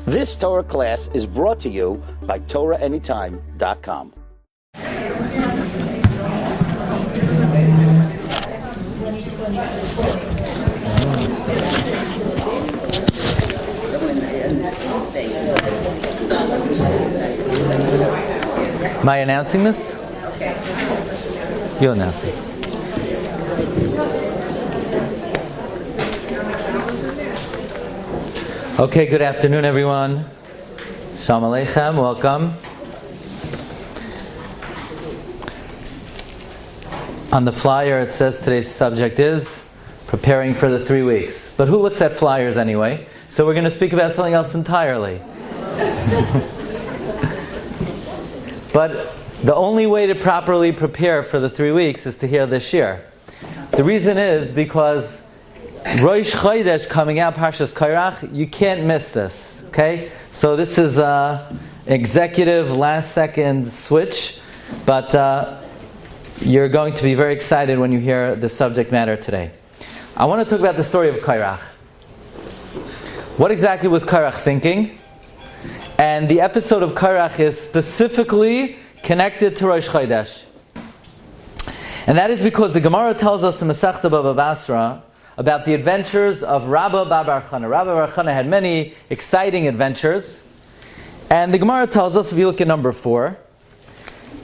This Torah class is brought to you by TorahAnytime.com. Am I announcing this? You'll announce it. Okay, good afternoon, everyone. Shalom Aleichem, welcome. On the flyer, it says today's subject is preparing for the 3 weeks. But who looks at flyers anyway? So we're going to speak about something else entirely. But the only way to properly prepare for the 3 weeks is to hear this shiur. The reason is because Rosh Chodesh coming out, Parshas Korach, you can't miss this. Okay? So this is an executive last-second switch, but you're going to be very excited when you hear the subject matter today. I want to talk about the story of Korach. What exactly was Korach thinking? And the episode of Korach is specifically connected to Rosh Chodesh. And that is because the Gemara tells us in Masechta Baba Basra about the adventures of Rabbi Bar Chana. Rabbi Bar Chana had many exciting adventures. And the Gemara tells us, if you look at number 4,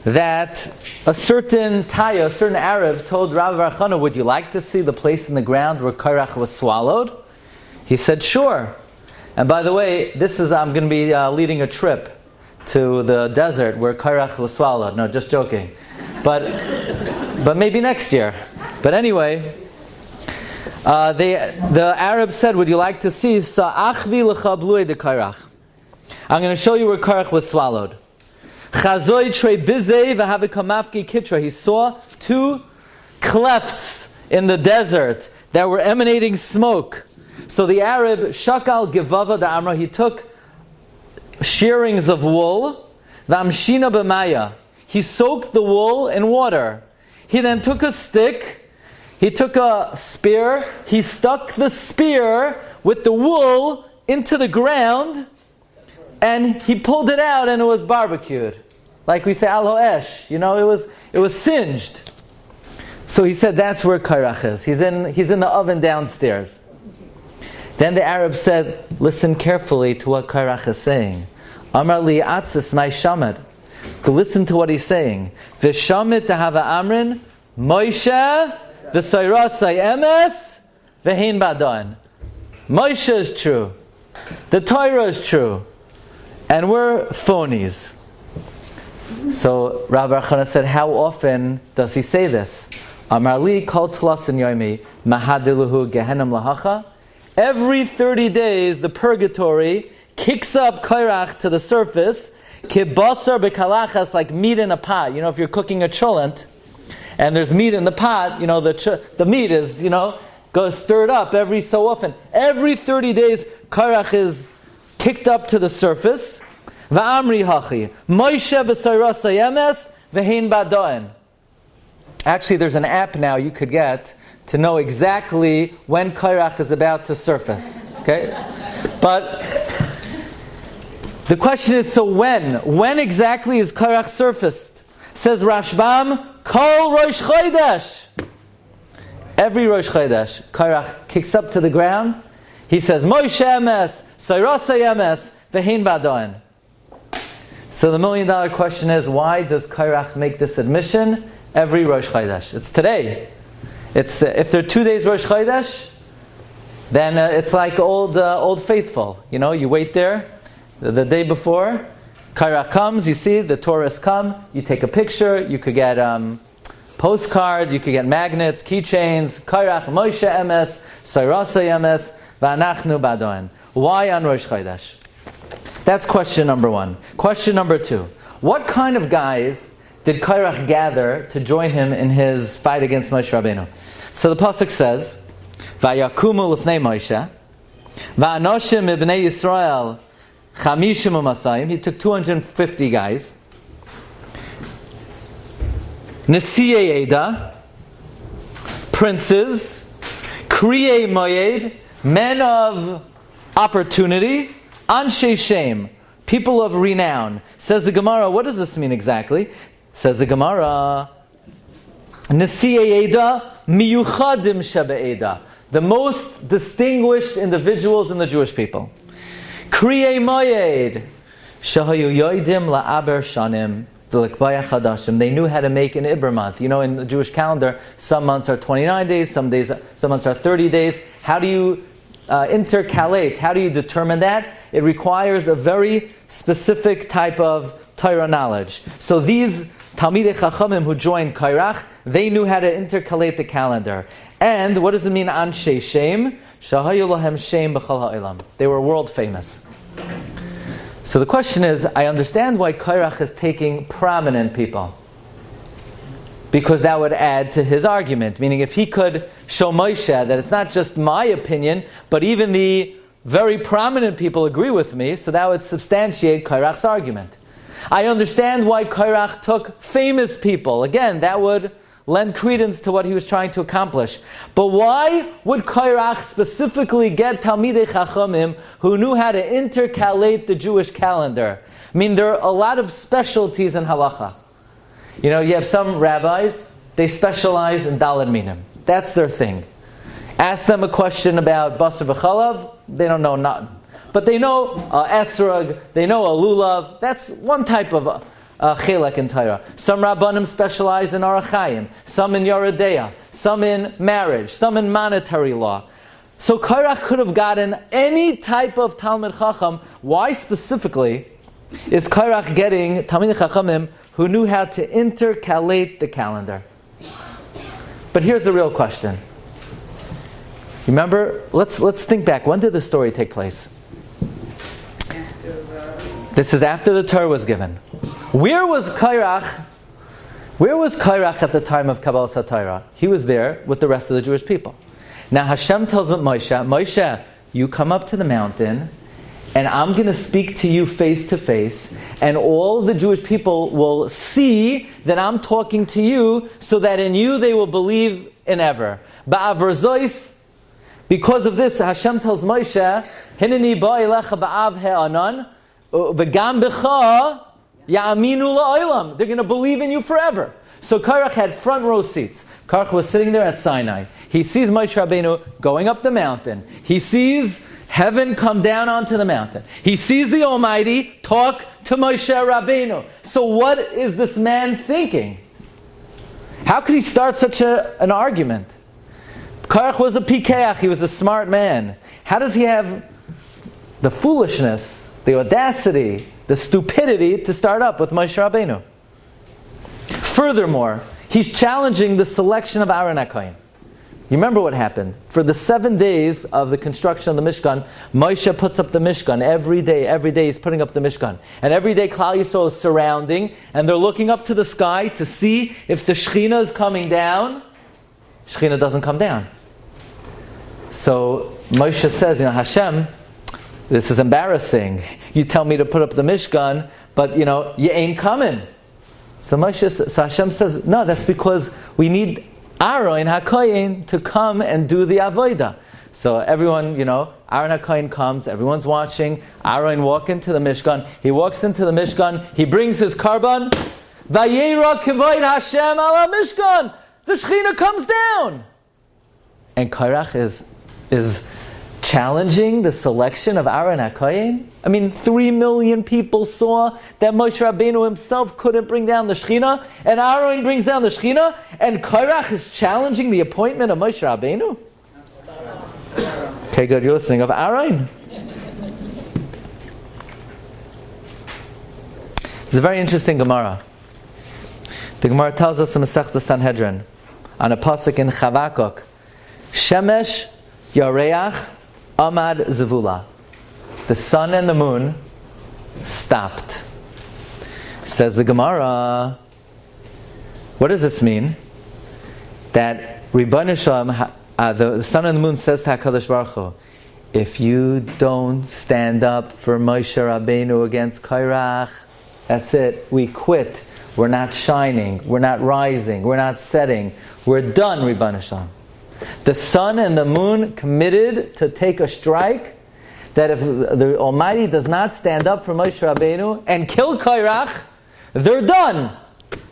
that a certain Taya, a certain Arab, told Rabbi Bar Chana, would you like to see the place in the ground where Korach was swallowed? He said, sure. And by the way, I'm going to be leading a trip to the desert where Korach was swallowed. No, just joking. But maybe next year. But anyway, the Arab said, would you like to see? Sa'achvi lecha blui de Korach. I'm going to show you where Korach was swallowed. Chazoi trei bizei v'havikamafki kitra. He saw 2 clefts in the desert that were emanating smoke. So the Arab, shakal givava da amra, he took shearings of wool, v'amshina b'maya. He soaked the wool in water. He then took a stick, he took a spear, he stuck the spear with the wool into the ground, and he pulled it out and it was barbecued. Like we say, al ho'esh, it was singed. So he said that's where Korach is. He's in the oven downstairs. Then the Arab said, listen carefully to what Korach is saying. Amar li atzis my shamad. Listen to what he's saying. V'shamit tahava amrin, Maisha, v'sayrasai emes, v'hein badan. Maisha is true. The Torah is true. And we're phonies. So Rabbi Chana said, how often does he say this? Amar li kol tlasin yomi, mahadiluhu gehenim lahacha. Every 30 days, the purgatory kicks up Korach to the surface, kibasar bekalachas, like meat in a pot. If you're cooking a cholent, and there's meat in the pot, the meat is, goes stirred up every so often. Every 30 days, Korach is kicked up to the surface. Va'amri hachi, Maisha b'sayrasa yemes, v'hein badoen. Actually, there's an app now you could get to know exactly when Korach is about to surface. Okay? But the question is, so when? When exactly is Korach surfaced? Says Rashbam, Kol Rosh Chodesh. Every Rosh Chodesh, Korach kicks up to the ground. He says, Moshe emes, Sayrasa emes, v'hein badoen. So the $1 million question is, why does Korach make this admission every Rosh Chodesh? It's today. It's if there are 2 days Rosh Chodesh, then it's like old faithful. You wait there the day before. Korach comes, you see the tourists come. You take a picture. You could get postcards. You could get magnets, keychains. Korach Moshe emes, Sayrasa emes, v'anachnu badoen. Why on Rosh Chodesh? That's question number 1. Question number 2: what kind of guys did Korach gather to join him in his fight against Moshe Rabbeinu? So the pasuk says, "Vayakumu lifnei Maisha, va'anoshim ibnei Yisrael chamishim u'masayim." He took 250 guys. Nesiei Eda, princes, Kriyei Moyed, men of opportunity, Anshe Shem, people of renown. Says the Gemara, what does this mean exactly? Says the Gemara, Nesi'ei Eda miyuchadim shebe'eda, the most distinguished individuals in the Jewish people. Kriyei Moyed, shahayu yoidim la'aber shanim, v'lekbaya chadashim. They knew how to make an Iber month. You know, in the Jewish calendar, some months are 29 days, some months are 30 days. How do you intercalate? How do you determine that? It requires a very specific type of Torah knowledge. So these Talmidei Chachamim who joined Korach, they knew how to intercalate the calendar. And what does it mean, Anshe Shem? Shahayu lahem Shem b'chol ha'olam. They were world famous. So the question is, I understand why Korach is taking prominent people, because that would add to his argument. Meaning, if he could show Maisha that it's not just my opinion, but even the very prominent people agree with me, so that would substantiate Korach's argument. I understand why Korach took famous people. Again, that would lend credence to what he was trying to accomplish. But why would Korach specifically get Talmidei Chachamim who knew how to intercalate the Jewish calendar? I mean, there are a lot of specialties in Halacha. You know, you have some rabbis, they specialize in Daled Minim. That's their thing. Ask them a question about Basar v'Chalav, they don't know nothing. But they know Esrog, they know a Lulav. That's one type of Chelek in Torah. Some Rabbanim specialize in Arachayim, some in Yoredeya, some in marriage, some in monetary law. So Korach could have gotten any type of Talmid Chacham. Why specifically is Korach getting Talmidei Chachamim who knew how to intercalate the calendar? But here's the real question. Remember, let's think back. When did the story take place? This is after the Torah was given. Where was Korach at the time of Kabbalas HaTorah? He was there with the rest of the Jewish people. Now Hashem tells Maisha, you come up to the mountain, and I'm going to speak to you face to face, and all the Jewish people will see that I'm talking to you, so that in you they will believe in ever. Ba'av because of this, Hashem tells Maisha, Hineni ba'elecha ba'av he'anan, v'gam b'cha ya'aminu la'olam. They're going to believe in you forever. So Korach had front row seats. Korach was sitting there at Sinai. He sees Moshe Rabbeinu going up the mountain. He sees heaven come down onto the mountain. He sees the Almighty talk to Moshe Rabbeinu. So what is this man thinking? How could he start such an argument? Korach was a pikeach, he was a smart man. How does he have the foolishness, the audacity, the stupidity to start up with Moshe Rabbeinu? Furthermore, he's challenging the selection of Aaron HaKohen. You remember what happened? For the 7 days of the construction of the Mishkan, Maisha puts up the Mishkan every day he's putting up the Mishkan. And every day Klal Yisrael is surrounding, and they're looking up to the sky to see if the Shekhinah is coming down. Shekhinah doesn't come down. So Moshe says, Hashem, this is embarrassing. You tell me to put up the Mishkan, but you ain't coming. So Hashem says, no, that's because we need Aaron HaKohen to come and do the Avodah. So everyone, Aaron HaKohen comes, everyone's watching. Aaron walks into the Mishkan. He walks into the Mishkan. He brings his karban. Vayera kivod Hashem ala Mishkan. The Shekhinah comes down. And Korach is challenging the selection of Aaron HaKohen. I mean, 3 million people saw that Moshe Rabbeinu himself couldn't bring down the Shekhinah, and Aaron brings down the Shekhinah, and Korach is challenging the appointment of Moshe Rabbeinu? Okay, good, you're listening. Of Aaron. It's a very interesting Gemara. The Gemara tells us in Masechta Sanhedrin, on a pasuk in Chavakuk, Shemesh Yareach Amad Zevula. The sun and the moon stopped. Says the Gemara, what does this mean? That Ribono Shel Olam, the sun and the moon says to HaKadosh Baruch Hu, if you don't stand up for Moshe Rabbeinu against Korach, that's it, we quit. We're not shining, we're not rising, we're not setting. We're done, Ribono Shel Olam. The sun and the moon committed to take a strike. that if the Almighty does not stand up for Moshe Rabbeinu and kill Korach, they're done.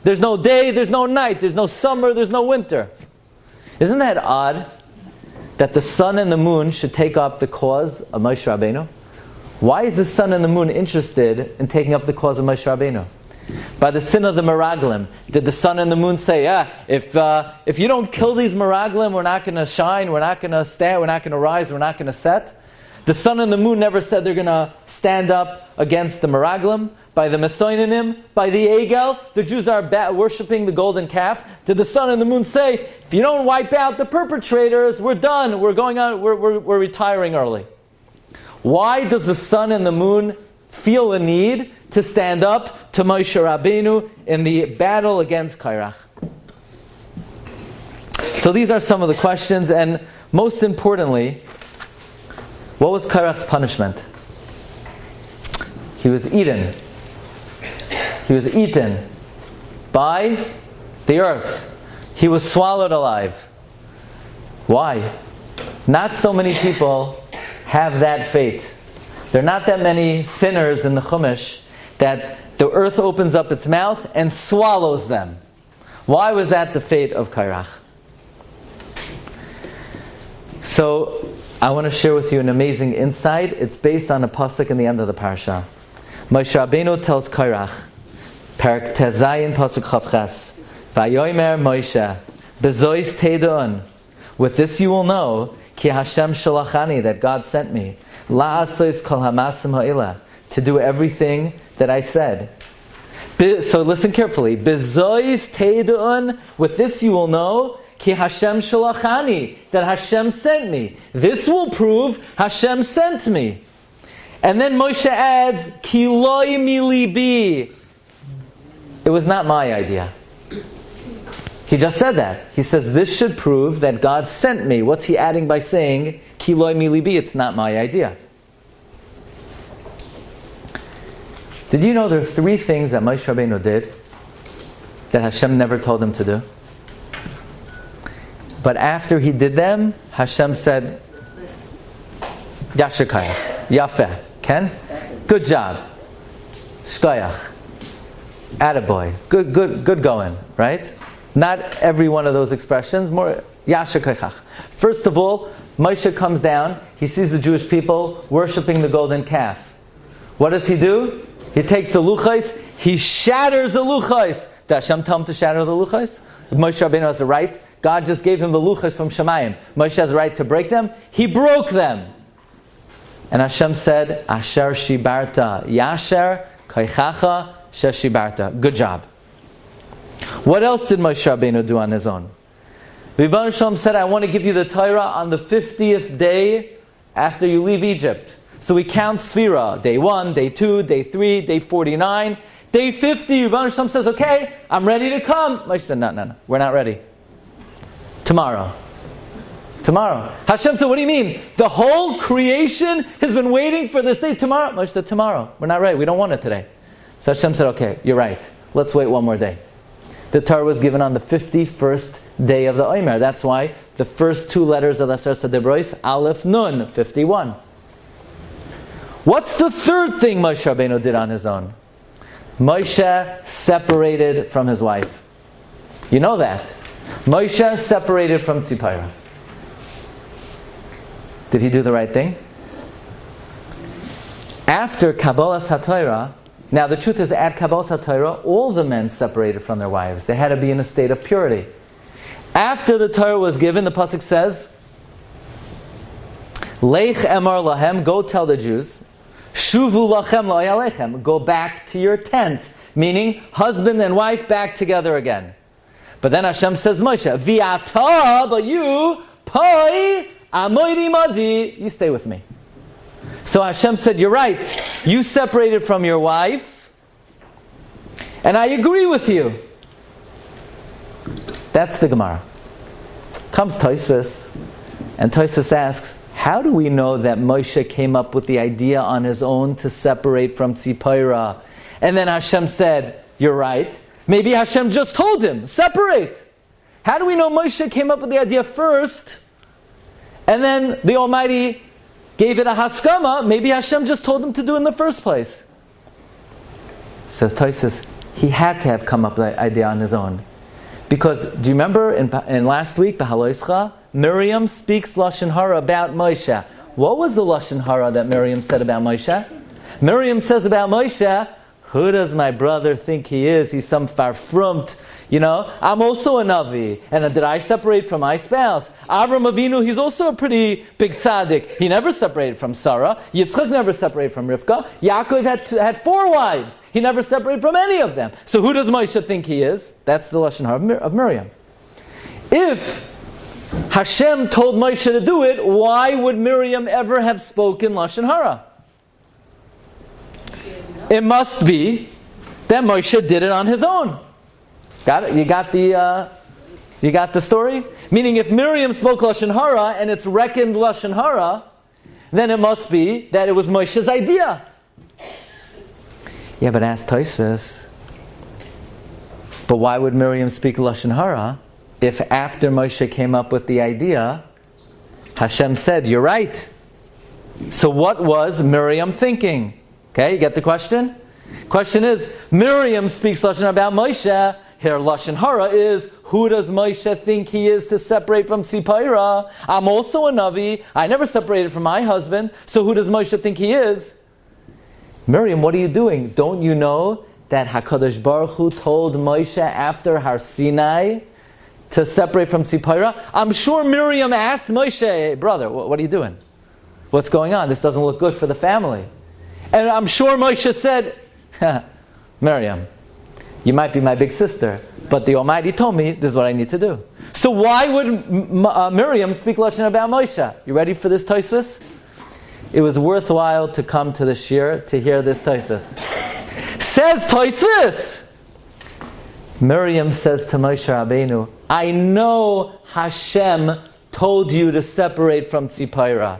There's no day, there's no night, there's no summer, there's no winter. Isn't that odd that the sun and the moon should take up the cause of Moshe Rabbeinu? Why is the sun and the moon interested in taking up the cause of Moshe Rabbeinu? By the sin of the Meraglim, did the sun and the moon say, if you don't kill these Meraglim, we're not going to shine, we're not going to stand, we're not going to rise, we're not going to set? The sun and the moon never said they're going to stand up against the Meraglim. By the Mesoinanim, by the Egel, the Jews are worshipping the golden calf. Did the sun and the moon say, if you don't wipe out the perpetrators, we're done, we're going on, we're retiring early? Why does the sun and the moon feel a need to stand up to Moshe Rabbeinu in the battle against Korach? So these are some of the questions, and most importantly, what was Korach's punishment? He was eaten. He was eaten by the earth. He was swallowed alive. Why? Not so many people have that fate. There are not that many sinners in the Chumash that the earth opens up its mouth and swallows them. Why was that the fate of Korach? So, I want to share with you an amazing insight. It's based on a pasuk in the end of the Parsha. Moshe Rabbeinu tells Korach, Perak Tezayin pasuk Chavches, Vayomer Moshe, Bezois Teidon. With this you will know, Ki Hashem Shalachani, that God sent me, La'asois Kol Hamasim Ha'ila, to do everything that I said. So listen carefully. Bezois Teidon. With this you will know, Ki Hashem Shalachani, that Hashem sent me. This will prove Hashem sent me. And then Moshe adds, Ki loy mi libi. It was not my idea. He just said that. He says, this should prove that God sent me. What's he adding by saying, Ki loy mi libi? It's not my idea. Did you know there are 3 things that Moshe Rabbeinu did that Hashem never told him to do? But after he did them, Hashem said, Yashikaya, Yafeh, Ken? Good job. Shkoyach. Attaboy. Good going, right? Not every one of those expressions, more Yashikayach. First of all, Maisha comes down, he sees the Jewish people worshipping the golden calf. What does he do? He takes the luchais, he shatters the luchais. Did Hashem tell him to shatter the luchais? Moshe Rabbeinu has the right. God just gave him the luchas from Shemayim. Moshe has the right to break them. He broke them. And Hashem said, Asher shibarta, Yasher kaichacha sheshibarta. Good job. What else did Moshe Rabbeinu do on his own? Rebbeinu Shalom said, I want to give you the Torah on the 50th day after you leave Egypt. So we count Sfira. Day 1, day 2, day 3, day 49. Day 50, Rebbeinu Shalom says, okay, I'm ready to come. Moshe said, no, we're not ready. Tomorrow. Hashem said, what do you mean? The whole creation has been waiting for this day. Tomorrow. Moshe said, tomorrow. We're not ready. We don't want it today. So Hashem said, okay, you're right. Let's wait one more day. The Torah was given on the 51st day of the Omer. That's why the first 2 letters of the Aseret Revoice, Aleph Nun, 51. What's the third thing Moshe Rabbeinu did on his own? Moshe separated from his wife. You know that. Moshe separated from Tzipora. Did he do the right thing? After Kabbalas HaTorah, now the truth is, at Kabbalas HaTorah, all the men separated from their wives. They had to be in a state of purity. After the Torah was given, the pasuk says, Leich emar lahem, go tell the Jews, Shuvu lachem lo yalechem, go back to your tent. Meaning, husband and wife back together again. But then Hashem says, Moshe, Vi'ata, but you, Pai, Amoidi Madi, you stay with me. So Hashem said, you're right. You separated from your wife, and I agree with you. That's the Gemara. Comes Tosfos, and Tosfos asks, how do we know that Moshe came up with the idea on his own to separate from Tzipora? And then Hashem said, you're right. Maybe Hashem just told him, separate. How do we know Moshe came up with the idea first, and then the Almighty gave it a haskama, maybe Hashem just told him to do it in the first place. Says Tosfos, he had to have come up with that idea on his own. Because, do you remember in last week, B'Haloischa, Miriam speaks Lashon Hara about Maisha. What was the Lashon Hara that Miriam said about Maisha? Miriam says about Maisha, who does my brother think he is? He's some farfrumt. I'm also a Navi. And did I separate from my spouse? Avram Avinu, he's also a pretty big tzaddik. He never separated from Sarah. Yitzchak never separated from Rivka. Yaakov had 4 wives. He never separated from any of them. So who does Maisha think he is? That's the Lashon Hara of Miriam. If Hashem told Maisha to do it, why would Miriam ever have spoken Lashon Hara? It must be that Maisha did it on his own. Got it? You got the story? Meaning if Miriam spoke Lashon Hara and it's reckoned Lashon Hara, then it must be that it was Moshe's idea. Yeah, but ask Tosfos, but why would Miriam speak Lashon Hara if after Moshe came up with the idea, Hashem said, you're right. So what was Miriam thinking? Okay, you get the question? Question is, Miriam speaks Lashon Hara about Moshe. Here, Lashon Hara is, who does Moshe think he is to separate from Tzipora? I'm also a Navi. I never separated from my husband. So who does Moshe think he is? Miriam, what are you doing? Don't you know that HaKadosh Baruch Hu told Moshe after Har Sinai to separate from Tzipora? I'm sure Miriam asked Moshe, hey, brother, what are you doing? What's going on? This doesn't look good for the family. And I'm sure Moshe said, Miriam, you might be my big sister, but the Almighty told me this is what I need to do. So why would Miriam speak Lashon about Moshe? You ready for this Tosfos? It was worthwhile to come to the Shiur to hear this Tosfos. Says Tosfos, Miriam says to Moshe Rabbeinu, I know Hashem told you to separate from Tzipora,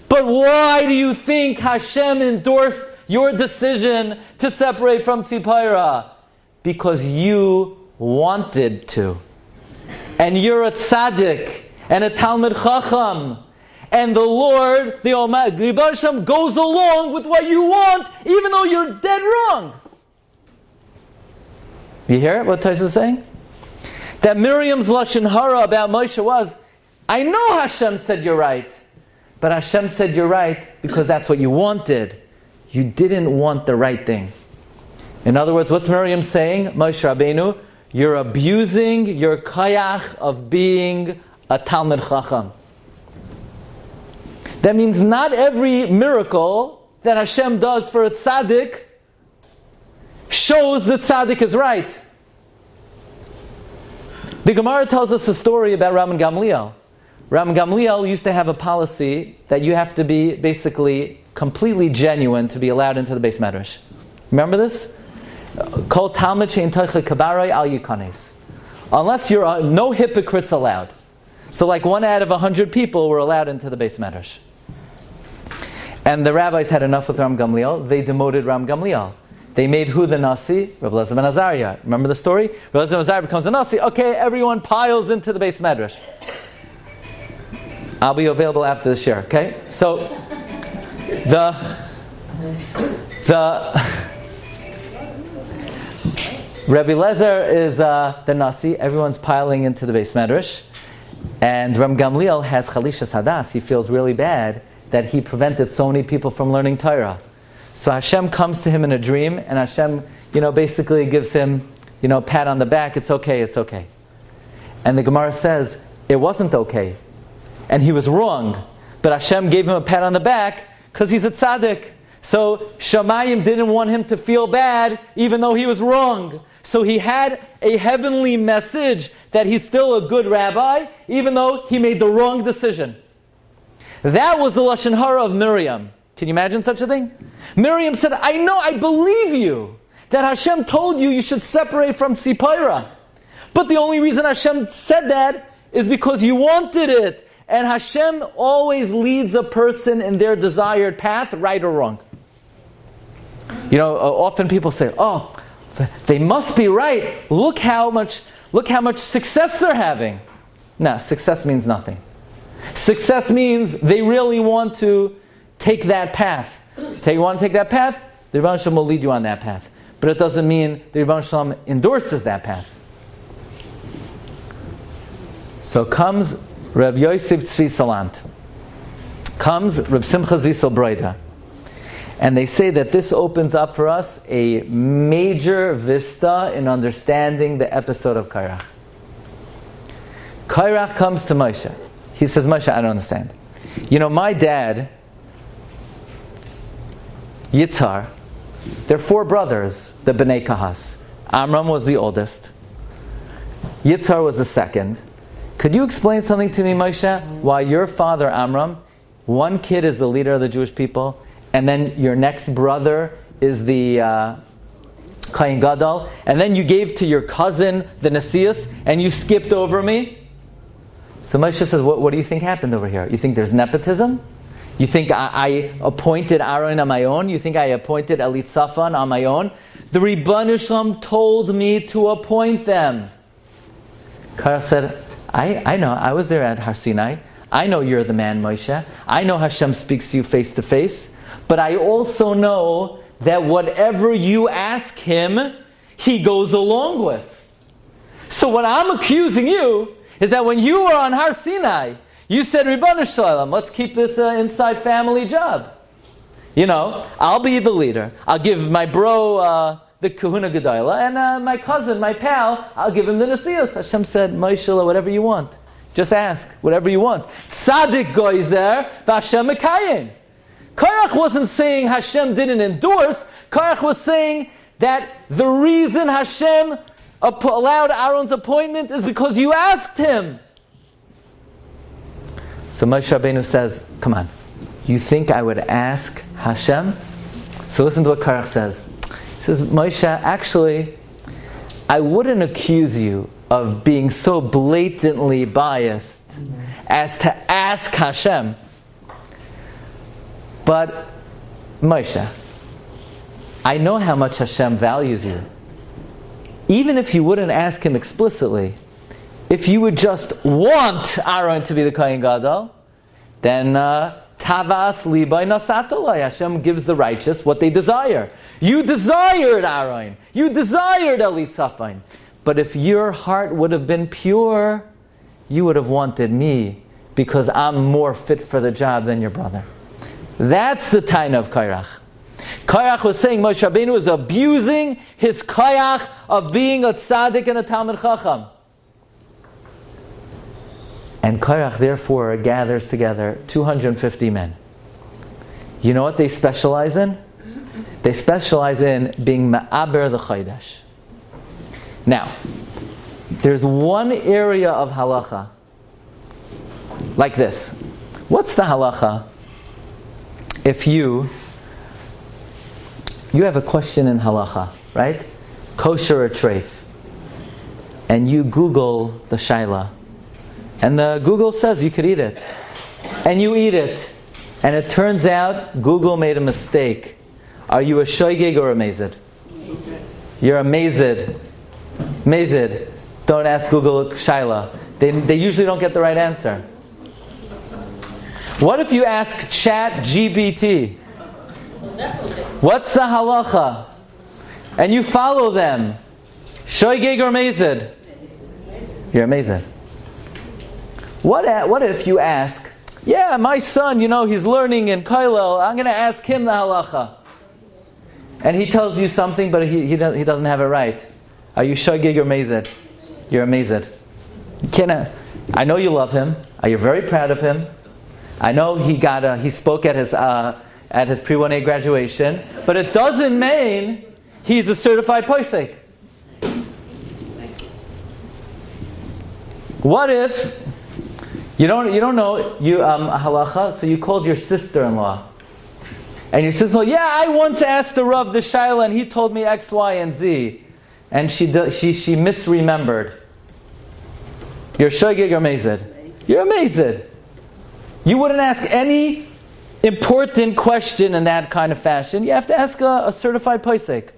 but why do you think Hashem endorsed your decision to separate from Tzipora? Because you wanted to. And you're a tzaddik and a Talmid Chacham. And the Lord, the Almighty, Hashem, goes along with what you want, even though you're dead wrong. You hear what Tosfos is saying? That Miriam's Lashon Hara about Moshe was, I know Hashem said you're right. But Hashem said you're right because that's what you wanted. You didn't want the right thing. In other words, what's Miriam saying? Moshe Rabbeinu, you're abusing your koyach of being a Talmid Chacham. That means not every miracle that Hashem does for a tzaddik shows that tzaddik is right. The Gemara tells us a story about Rabbi Gamaliel. Rabbi Gamaliel used to have a policy that you have to be basically completely genuine to be allowed into the Beis Medrash. Remember this? Kol Talmud she'in toiche kabaroi al yikanes. Unless you're no hypocrites allowed. So like 1 out of 100 people were allowed into the Beis Medrash. And the rabbis had enough with Ram Gamliel. They demoted Ram Gamliel. They made who the Nasi? Rabbi Elazar ben Azariah. Remember the story? Rabbi Elazar ben Azariah becomes a Nasi. Okay, everyone piles into the Beis Medrash. I'll be available after the share. Okay, so the Rabbi Elazar is the Nasi. Everyone's piling into the Beis Medrash, and Ram Gamliel has Chalishas Hadas. He feels really bad that he prevented so many people from learning Torah. So Hashem comes to him in a dream, and Hashem, basically gives him, a pat on the back. It's okay, it's okay. And the Gemara says it wasn't okay, and he was wrong. But Hashem gave him a pat on the back because he's a tzaddik. So Shamayim didn't want him to feel bad, even though he was wrong. So he had a heavenly message that he's still a good rabbi, even though he made the wrong decision. That was the Lashon Hara of Miriam. Can you imagine such a thing? Miriam said, I believe you, that Hashem told you should separate from Tzipora. But the only reason Hashem said that is because you wanted it. And Hashem always leads a person in their desired path, right or wrong. Often people say, oh, they must be right. Look how much success they're having. No, success means nothing. Success means they really want to take that path. If you want to take that path, the Rebbeinu Shalom will lead you on that path. But it doesn't mean the Rebbeinu Shalom endorses that path. So comes Reb Yosef Tzvi Salant. Comes Reb Simcha Zisel Broida. And they say that this opens up for us a major vista in understanding the episode of Korach. Korach comes to Maisha. He says, Maisha, I don't understand. You know, my dad, Yitzhar, they're 4 brothers, the Bnei Kahas. Amram was the oldest. Yitzhar was the second. Could you explain something to me, Maisha, why your father, Amram, one kid is the leader of the Jewish people, and then your next brother is the Kohen Gadol, and then you gave to your cousin the Nasius, and you skipped over me? So Maisha says, what do you think happened over here? You think there's nepotism? You think I appointed Aaron on my own? You think I appointed Elitzaphan on my own? The Rebbeinu Shalom told me to appoint them. Korach said, I know, I was there at Har Sinai. I know you're the man, Moshe. I know Hashem speaks to you face to face. But I also know that whatever you ask him, he goes along with. So what I'm accusing you is that when you were on Har Sinai, you said, Rebbeinu Shalom, let's keep this inside family job. You know, I'll be the leader. I'll give my bro the Kahuna Gedola, and my cousin, my pal, I'll give him the Nasios. Hashem said, Maisha, whatever you want. Just ask, whatever you want. Tzadik goizer, v'Hashem mekayim. Korach wasn't saying Hashem didn't endorse. Korach was saying that the reason Hashem allowed Aaron's appointment is because you asked him. So Moshe Rabbeinu says, come on, you think I would ask Hashem? So listen to what Korach says. He says, Moshe, actually, I wouldn't accuse you of being so blatantly biased as to ask Hashem. But, Maisha, I know how much Hashem values you. Even if you wouldn't ask him explicitly, if you would just want Aaron to be the Kohen Gadol, then Tavas Libay Nasatalai. Hashem gives the righteous what they desire. You desired Aaron. You desired Elitzaphan. But if your heart would have been pure, you would have wanted me because I'm more fit for the job than your brother. That's the taina of Korach. Korach was saying Moshe Rabbeinu was abusing his koyach of being a tzaddik and a Talmid Chacham. And Korach therefore gathers together 250 men. You know what they specialize in? They specialize in being ma'aber the chaydash. Now, there's one area of halacha like this. What's the halacha if you have a question in halacha, right? Kosher or treif. And you Google the shaila. And the Google says you could eat it. And you eat it. And it turns out Google made a mistake. Are you a shoygig or a mazid? You're a mazid. Mazid. Don't ask Google shaila. They usually don't get the right answer. What if you ask Chat GPT? What's the halacha? And you follow them. Shoygig or mazid? You're a mazid. What if you ask, yeah, my son, he's learning in Koilel, I'm going to ask him the halacha. And he tells you something, but he doesn't have it right. Are you shoygig or mazid? You're a mazid. I know you love him. You're very proud of him. I know he spoke at his pre-1A graduation, but it doesn't mean he's a certified posek. What if you don't know a halacha, so you called your sister-in-law, and your sister-in-law, yeah, I once asked the Rav the shaila, and he told me X, Y, and Z, and she misremembered. You're shoygig or mazid? You're a mazid. You wouldn't ask any important question in that kind of fashion. You have to ask a certified posek.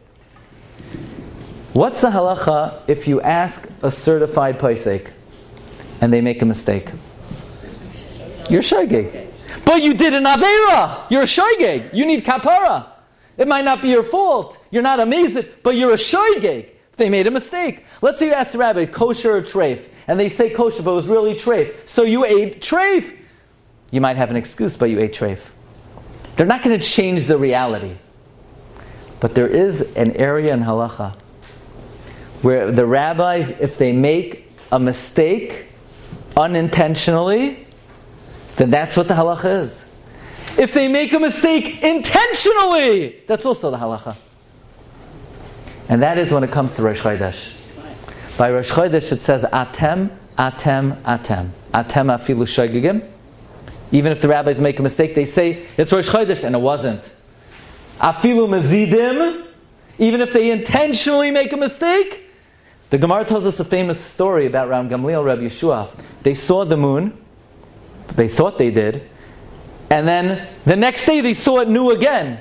What's the halacha if you ask a certified posek and they make a mistake? You're shoygig. But you did an Aveira. You're a shoygeg. You need kapara. It might not be your fault. You're not amazing, but you're a shoygeg. They made a mistake. Let's say you ask the rabbi, kosher or treif, and they say kosher, but it was really treif. So you ate treif. You might have an excuse, but you ate treif. They're not going to change the reality. But there is an area in halacha where the rabbis, if they make a mistake unintentionally, then that's what the halacha is. If they make a mistake intentionally, that's also the halacha. And that is when it comes to Rosh Chodesh. By Rosh Chodesh it says, Atem, Atem, Atem. Atem afilu shogegim. Even if the rabbis make a mistake, they say, it's Rosh Chodesh, and it wasn't. Afilu mazidim. Even if they intentionally make a mistake. The Gemara tells us a famous story about Gamaliel, Rabbi Yeshua. They saw the moon. They thought they did. And then the next day they saw it new again.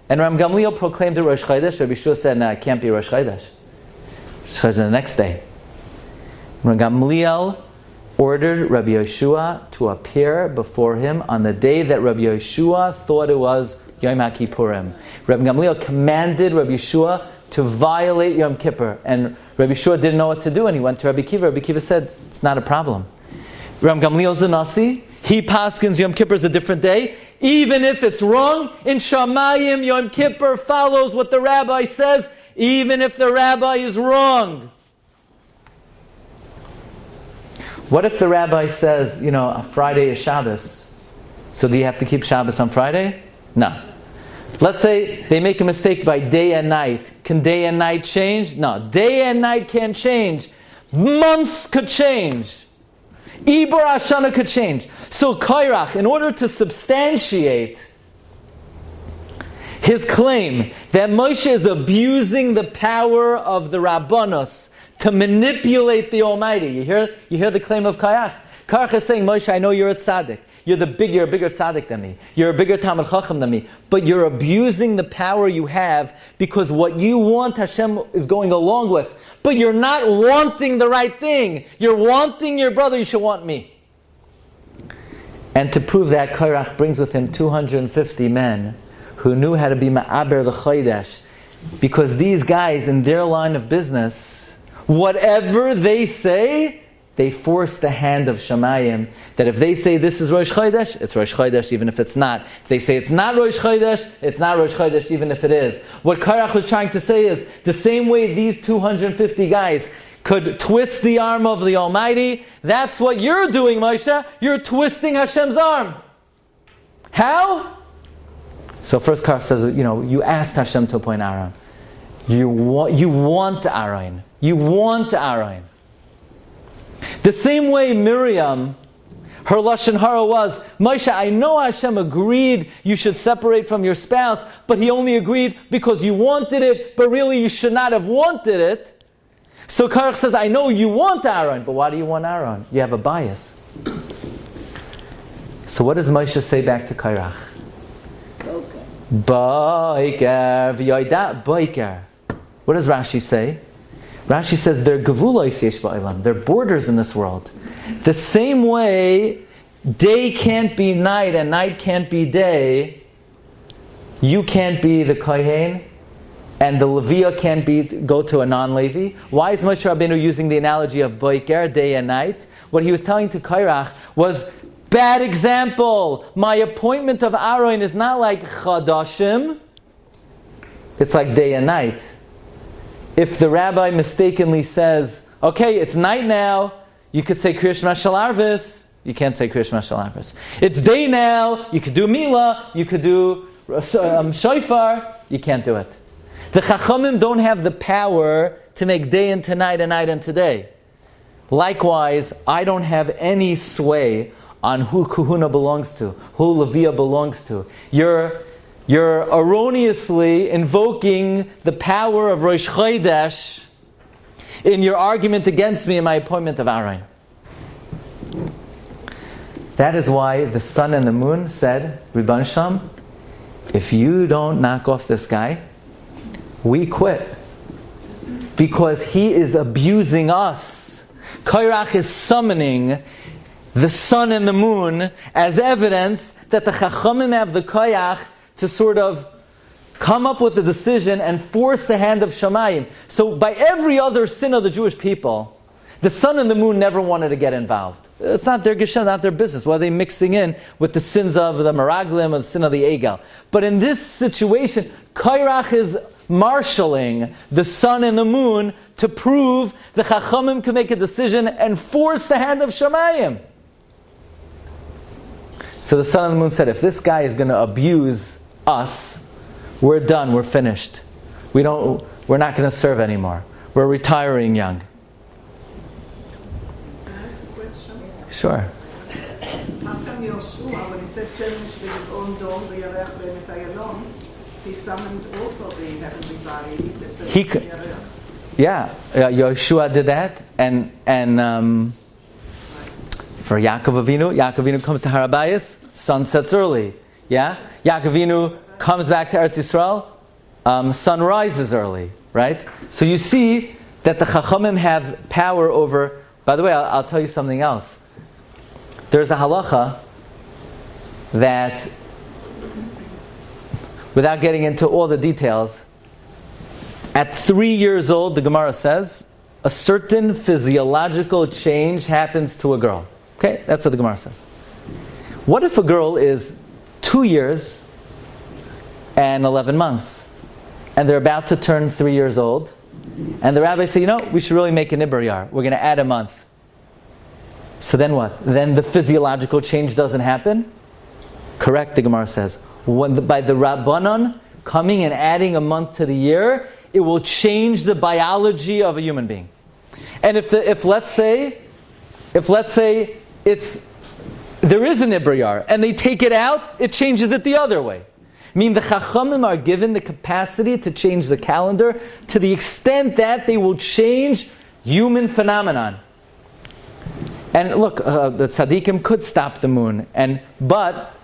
And Gamaliel proclaimed it Rosh Chodesh. Rabbi Yeshua said, no, it can't be Rosh Chodesh. Rosh Chodesh the next day. Gamaliel ordered Rabbi Yeshua to appear before him on the day that Rabbi Yeshua thought it was Yom HaKippurim. Rabbi Gamaliel commanded Rabbi Yeshua to violate Yom Kippur. And Rabbi Yeshua didn't know what to do, and he went to Rabbi Kiva. Rabbi Kiva said, it's not a problem. Rabbi Gamaliel's the Nasi. He paskins Yom Kippur is a different day. Even if it's wrong, in Shamayim, Yom Kippur follows what the rabbi says, even if the rabbi is wrong. What if the rabbi says, a Friday is Shabbos? So do you have to keep Shabbos on Friday? No. Let's say they make a mistake by day and night. Can day and night change? No. Day and night can't change. Months could change. Ibar Ashana could change. So Korach, in order to substantiate his claim that Moshe is abusing the power of the Rabbanos to manipulate the Almighty. You hear the claim of Korach? Korach is saying, Moshe, I know you're a tzaddik. You're a bigger tzaddik than me. You're a bigger Talmid Chacham than me. But you're abusing the power you have because what you want Hashem is going along with. But you're not wanting the right thing. You're wanting your brother, you should want me. And to prove that, Korach brings with him 250 men who knew how to be ma'aber the Chodesh. Because these guys, in their line of business, whatever they say, they force the hand of Shamayim, that if they say this is Rosh Chodesh, it's Rosh Chodesh even if it's not. If they say it's not Rosh Chodesh, it's not Rosh Chodesh even if it is. What Korach was trying to say is, the same way these 250 guys could twist the arm of the Almighty, that's what you're doing, Maisha. You're twisting Hashem's arm. How? So first Korach says, you asked Hashem to appoint Aaron. You want Aaron. You want Aaron. The same way Miriam, her Lashon Hara was, Maisha, I know Hashem agreed you should separate from your spouse, but he only agreed because you wanted it, but really you should not have wanted it. So Korach says, I know you want Aaron, but why do you want Aaron? You have a bias. So what does Maisha say back to Korach? Boiker, v'yoida, boiker. What does Rashi say? Rashi says there are gevulos yesh ba'olam. There are borders in this world. The same way day can't be night and night can't be day, you can't be the kohen and the Leviah can't go to a non-Levi. Why is Moshe Rabbeinu using the analogy of boiker, day and night? What he was telling to Korach was, bad example. My appointment of Aaron is not like chadashim. It's like day and night. If the rabbi mistakenly says, okay, it's night now, you could say Kriya Shema Shel Arvis. You can't say Kriya Shema Shel Arvis. It's day now, you could do Milah, you could do Shofar, you can't do it. The Chachamim don't have the power to make day into night and night into day. Likewise, I don't have any sway on who Kahuna belongs to, who Leviah belongs to. You're erroneously invoking the power of Rosh Chodesh in your argument against me in my appointment of Aaron. That is why the sun and the moon said, Ribban Sham, if you don't knock off this guy, we quit. Because he is abusing us. Korach is summoning the sun and the moon as evidence that the Chachamim have the koyach to sort of come up with a decision and force the hand of Shamayim. So by every other sin of the Jewish people, the sun and the moon never wanted to get involved. It's not their geshen, not their business. Why are they mixing in with the sins of the Meraglim, or the sin of the Egel? But in this situation, Korach is marshalling the sun and the moon to prove the Chachamim can make a decision and force the hand of Shamayim. So the sun and the moon said, if this guy is going to abuse us, we're done, we're finished. We're not going to serve anymore. We're retiring young. Can I ask a question? Sure. How come Yoshua, when he said Shemesh v'Yivon Dom v'Yarech v'Emet Ayalon, he summoned also the heavenly bodies that He said could, Yarech? yeah, Yoshua did that, and for Yakovino comes to Harabayas, sun sets early. Yeah, Yakovino comes back to Eretz Yisrael, sun rises early. Right. So you see that the Chachamim have power over. By the way, I'll tell you something else. There's a halacha that, without getting into all the details, at 3 years old, the Gemara says, a certain physiological change happens to a girl. Okay, that's what the Gemara says. What if a girl is 2 years and 11 months, and they're about to turn 3 years old, and the rabbis say, we should really make an Ibriyar. We're going to add a month. So then what? Then the physiological change doesn't happen? Correct, the Gemara says. By the Rabbanon coming and adding a month to the year, it will change the biology of a human being. And if let's say there is an Ibriyar, and they take it out, it changes it the other way. I mean, the Chachamim are given the capacity to change the calendar to the extent that they will change human phenomenon. And look, the tzaddikim could stop the moon, but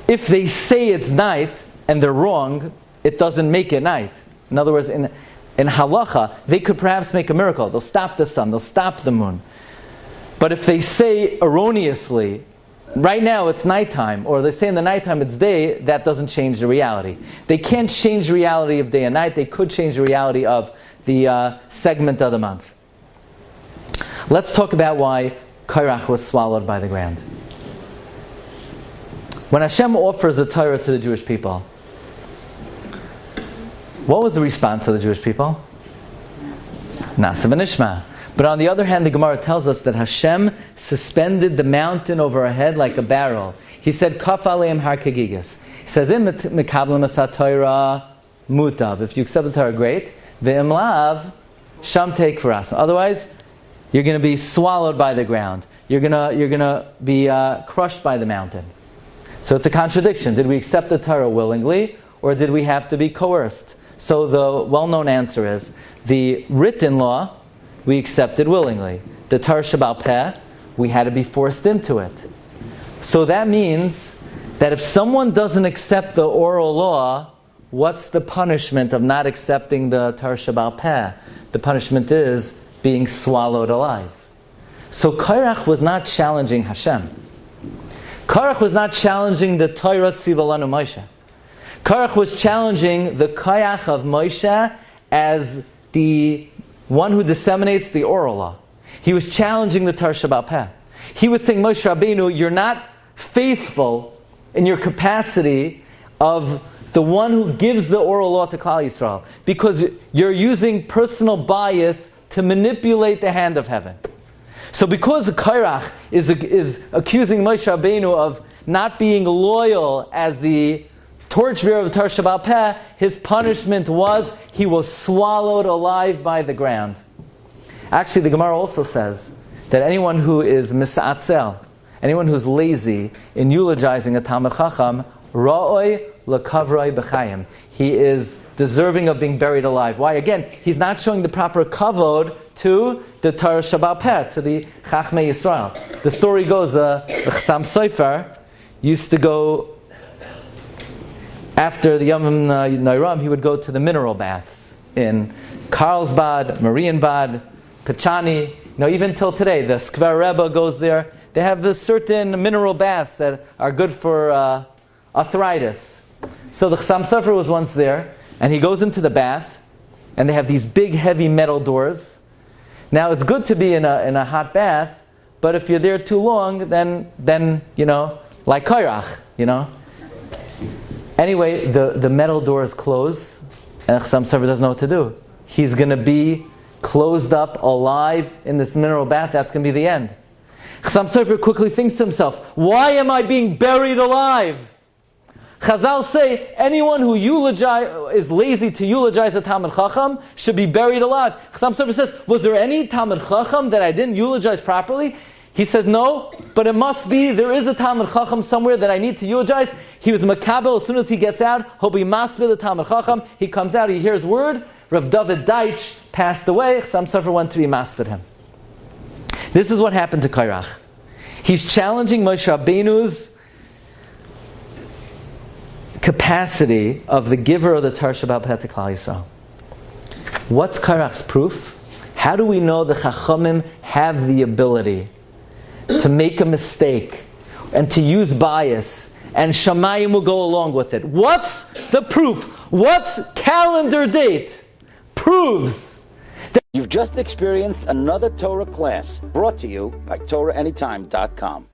if they say it's night and they're wrong, it doesn't make it night. In other words, in Halacha, they could perhaps make a miracle. They'll stop the sun, they'll stop the moon. But if they say erroneously, right now it's nighttime, or they say in the nighttime it's day, that doesn't change the reality. They can't change the reality of day and night. They could change the reality of the segment of the month. Let's talk about why Korach was swallowed by the ground. When Hashem offers the Torah to the Jewish people, what was the response of the Jewish people? Nasa v'nishma. But on the other hand, the Gemara tells us that Hashem suspended the mountain over our head like a barrel. He said, Kaf aleim har kegigas. He says, Im mikablim asat Torah mutav. If you accept the Torah, great. Ve'im lav sham teik v'ras. Otherwise, you're going to be swallowed by the ground. You're going to be crushed by the mountain. So it's a contradiction. Did we accept the Torah willingly, or did we have to be coerced? So the well-known answer is, the written law, we accepted willingly. The Torah Sheba'al Peh, we had to be forced into it. So that means that if someone doesn't accept the oral law, what's the punishment of not accepting the Torah Sheba'al Peh? The punishment is being swallowed alive. So Korach was not challenging Hashem. Korach was not challenging the Torah Tzivalanu Maisha. Korach was challenging the koyach of Maisha as the one who disseminates the oral law. He was challenging the Torah Sheba'al Peh. He was saying, Moshe Rabbeinu, you're not faithful in your capacity of the one who gives the oral law to Klal Yisrael, because you're using personal bias to manipulate the hand of heaven. So because Korach is accusing Moshe Rabbeinu of not being loyal as the torchbearer of the Torah Sheba'al Peh, his punishment was he was swallowed alive by the ground. Actually, the Gemara also says that anyone who is misatzel, anyone who's lazy in eulogizing a Talmid Chacham, ra'oi l'kavroi b'chayim, he is deserving of being buried alive. Why? Again, he's not showing the proper kavod to the Torah Sheba'al Peh, to the Chachmei Yisrael. The story goes, the Chassam Sofer used to go, after the Yom Nairam, he would go to the mineral baths in Carlsbad, Marienbad, Pechani. Even till today, the Skver Rebbe goes there. they have certain mineral baths that are good for arthritis. So the Chassam Sofer was once there, and he goes into the bath, and they have these big, heavy metal doors. Now, it's good to be in a hot bath, but if you're there too long, then like Korach, Anyway, the metal doors close, and Chassam Sofer doesn't know what to do. He's going to be closed up, alive, in this mineral bath. That's going to be the end. Chassam Sofer quickly thinks to himself, why am I being buried alive? Chazal say, anyone who is lazy to eulogize a Talmid Chacham should be buried alive. Chassam Sofer says, was there any Talmid Chacham that I didn't eulogize properly? He says, no, but it must be, there is a Talmid Chacham somewhere that I need to eulogize. He was makabel. As soon as he gets out, he'll be masbid the Talmid Chacham. He comes out, he hears word, Rav David Deitch passed away. Chassam Sofer went to be masbid him. This is what happened to Korach. He's challenging Moshe Rabbeinu's capacity of the giver of the Torah Shabbat P'et Klal Yisrael. What's Korach's proof? How do we know the Chachamim have the ability to make a mistake and to use bias, and Shamayim will go along with it? What's the proof? What's calendar date proves that You've just experienced another Torah class brought to you by TorahAnytime.com.